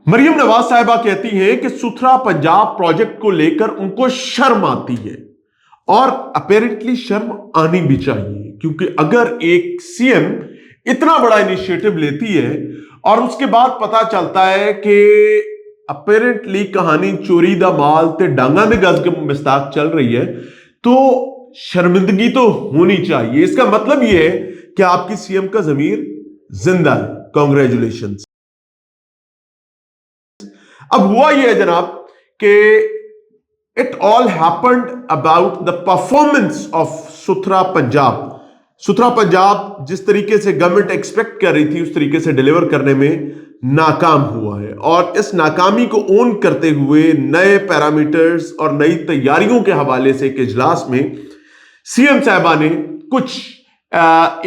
मरियम नवाज साहिबा कहती हैं कि सुथरा पंजाब प्रोजेक्ट को लेकर उनको शर्म आती है और अपेरेंटली शर्म आनी भी चाहिए, क्योंकि अगर एक सीएम इतना बड़ा इनिशिएटिव लेती है और उसके बाद पता चलता है कि अपेरेंटली कहानी चोरी दा माल ते डांगा दे गज के मिस्ताक चल रही है, तो शर्मिंदगी तो होनी चाहिए। इसका मतलब यह है कि आपकी सीएम का जमीर जिंदा है। कांग्रेचुलेशन। अब हुआ यह है जनाब कि it all happened about the performance of सुथरा पंजाब। सुथरा पंजाब जिस तरीके से गवर्नमेंट एक्सपेक्ट कर रही थी उस तरीके से डिलीवर करने में नाकाम हुआ है, और इस नाकामी को ओन करते हुए नए पैरामीटर्स और नई तैयारियों के हवाले से एक इजलास में सीएम साहिबा ने कुछ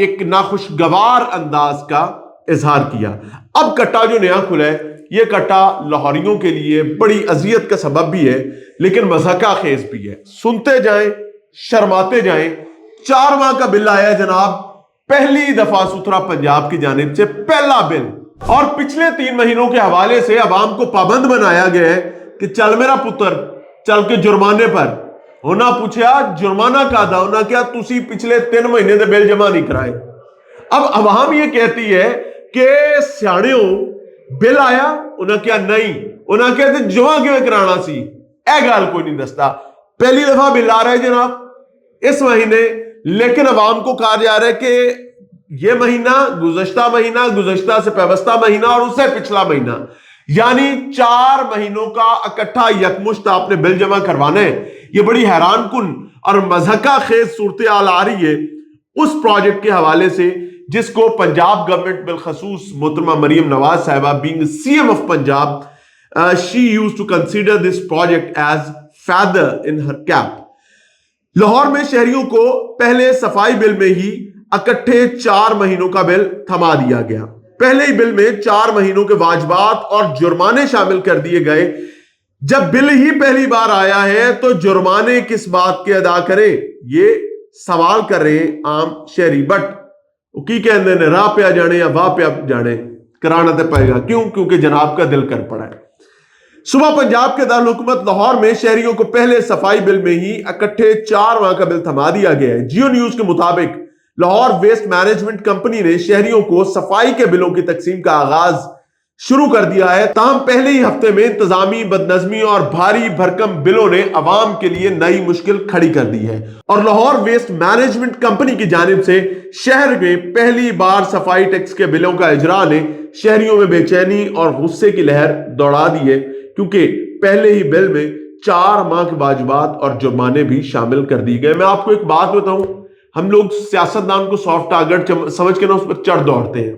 एक नाखुशगवार अंदाज का इजहार किया। अब कट्टा जो नया खुला है, यह कट्टा लाहौरियों के लिए बड़ी अजियत का सबब भी है, लेकिन मज़ाका खेज भी है। सुनते जाएं, शर्माते जाएं। 4 माह का बिल आया जनाब, पहली दफा सुथरा पंजाब की जानिब से पहला बिल, और पिछले 3 महीनों के हवाले से अवाम को पाबंद बनाया गया है कि चल मेरा पुत्र चल के जुर्माने पर होना पूछा जुर्माना का अदा होना क्या, तुसी पिछले 3 महीने दे बिल जमा नहीं कराए। अब अवाम ये कहती है कि सियाणियों बिल आया, उन्हें क्या नहीं, उन्हें कहते जमा क्यों कराना सी, ए गाल कोई नहीं दसता। पहली दफा बिल आ रहा है जनाब इस महीने, लेकिन अवाम को कहा जा रहा है कि यह महीना, गुज़श्ता से पेवस्ता महीना और उससे पिछला महीना, यानी 4 महीनों का इकट्ठा यकमुश्त आपने बिल जमा करवाना है। यह बड़ी हैरान कुन और मज़हका खेज सूरत हाल आ रही है उस प्रोजेक्ट के हवाले से जिसको पंजाब गवर्नमेंट बिलखसूस मोहतरमा मरियम नवाज साहिबा being CM of Punjab, she used to consider this project as feather in her cap. Lahore में शहरियों को पहले सफाई बिल में ही इकट्ठे 4 महीनों का बिल थमा दिया गया। पहले ही बिल में 4 महीनों के वाजबात और जुर्माने शामिल कर दिए गए। जब बिल ही पहली बार आया है तो जुर्माने किस बात के अदा करें, ये सवाल कर रहे हैं आम शहरी। बट की कहते हैं राह पे आ जाने या वाह पे आ जाने, कराना तो पड़ेगा। क्यों? क्योंकि जनाब का दिल कर पड़ा है। सुबह पंजाब के दारुल हुकूमत लाहौर में शहरियों को पहले सफाई बिल में ही इकट्ठे 4 माह का बिल थमा दिया गया है। जियो न्यूज के मुताबिक लाहौर वेस्ट मैनेजमेंट कंपनी ने शहरियों को सफाई के बिलों की तकसीम का आगाज शुरू कर दिया है। ताहम पहले ही हफ्ते में इंतजामी बदनजमी और भारी भरकम बिलों ने अवाम के लिए नई मुश्किल खड़ी कर दी है, और लाहौर वेस्ट मैनेजमेंट कंपनी की जानिब से शहर में पहली बार सफाई टैक्स के बिलों का इजरा ने शहरियों में बेचैनी और गुस्से की लहर दौड़ा दी है, क्योंकि पहले ही बिल में 4 माह के वाजिबात और जुर्माने भी शामिल कर दिए गए। मैं आपको एक बात बताऊं, हम लोग सियासतदान को सॉफ्ट टारगेट समझ के ना उस पर चढ़ दौड़ते हैं।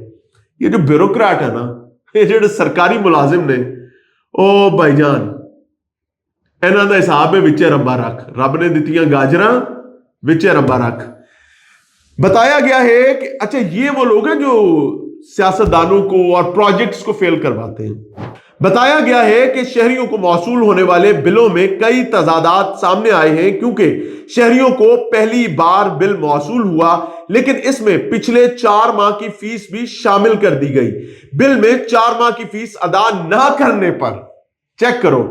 ये जो ब्यूरोक्रेट है ना, ये जो सरकारी मुलाजिम ने, ओ भाईजान इन्हां दा हिसाब है विचे रब्बा रख, रब ने दित्तियां गाजरां विचे रब्बा रख। बताया गया है कि अच्छा ये वो लोग हैं जो सियासतदानों को और प्रोजेक्ट्स को फेल करवाते हैं। बताया गया है कि शहरियों को मौसूल होने वाले बिलों में कई तजादात सामने आए हैं, क्योंकि शहरियों को पहली बार बिल मौसूल हुआ, लेकिन इसमें पिछले 4 माह की फीस भी शामिल कर दी गई। बिल में 4 माह की फीस अदा ना करने पर, चेक करो,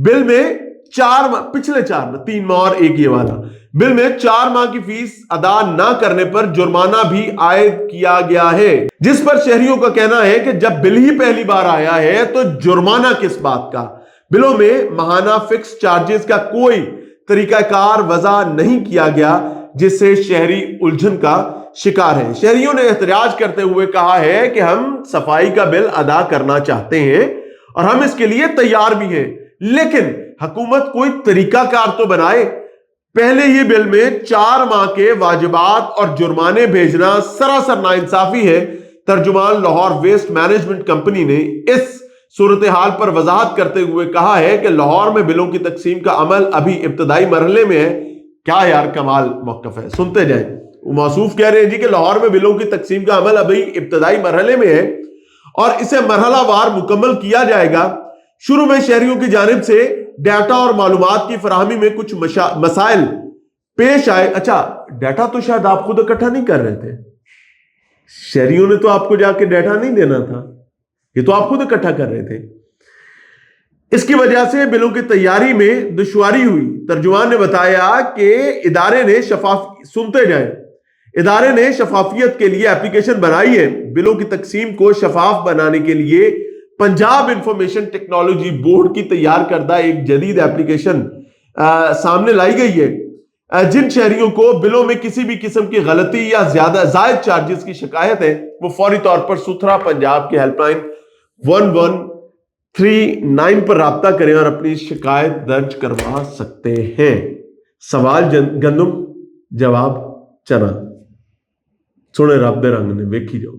बिल में 4 माह, पिछले 4 माह, 3 माह और एक ये वाला, बिल में 4 माह की फीस अदा ना करने पर जुर्माना भी आयद किया गया है, जिस पर शहरियों का कहना है कि जब बिल ही पहली बार आया है तो जुर्माना किस बात का। बिलों में माहाना फिक्स चार्जेस का कोई तरीकाकार वजह नहीं किया गया, जिससे शहरी उलझन का शिकार है। शहरियों ने एहतजाज करते हुए कहा है कि हम सफाई का बिल अदा करना चाहते हैं और हम इसके लिए तैयार भी हैं, लेकिन हुकूमत कोई तरीकाकार तो बनाए। पहले ही बिल में 4 माह के वाजिबात और जुर्माने भेजना सरासर नाइंसाफी है। तर्जुमान लाहौर वेस्ट मैनेजमेंट कंपनी ने इस सूरत हाल पर वजाहत करते हुए कहा है कि लाहौर में बिलों की तकसीम का अमल अभी इब्तदाई मरहले में है। क्या यार कमाल मौक़िफ़ है, सुनते जाएं। मौसूफ कह रहे हैं जी कि लाहौर में बिलों की तकसीम का अमल अभी इब्तदाई मरहले में है और इसे मरहलावार मुकम्मल किया जाएगा। शुरू में शहरियों की जानिब से डाटा और मालूमात की फराहमी में कुछ मसाइल पेश आए। अच्छा, डाटा तो शायद आप खुद इकट्ठा नहीं कर रहे थे, शहरियों ने तो आपको जाके डाटा नहीं देना था, ये तो आप खुद इकट्ठा कर रहे थे। اس کی وجہ سے بلوں کی تیاری میں دشواری ہوئی. ترجمان نے بتایا کہ ادارے نے سنتے جائیں، ادارے نے شفافیت کے لیے اپلیکیشن بنائی ہے. بلوں کی تقسیم کو شفاف بنانے کے لیے پنجاب انفارمیشن ٹیکنالوجی بورڈ کی تیار کردہ ایک جدید اپلیکیشن سامنے لائی گئی ہے. جن شہریوں کو بلوں میں کسی بھی قسم کی غلطی یا زائد چارجز کی شکایت ہے وہ فوری طور پر ستھرا پنجاب کے ہیلپ لائن 1139 پر رابطہ کریں اور اپنی شکایت درج کروا سکتے ہیں. سوال گندم، جواب چنا. سونے رب دے رنگ نے، ویکھی جاؤ.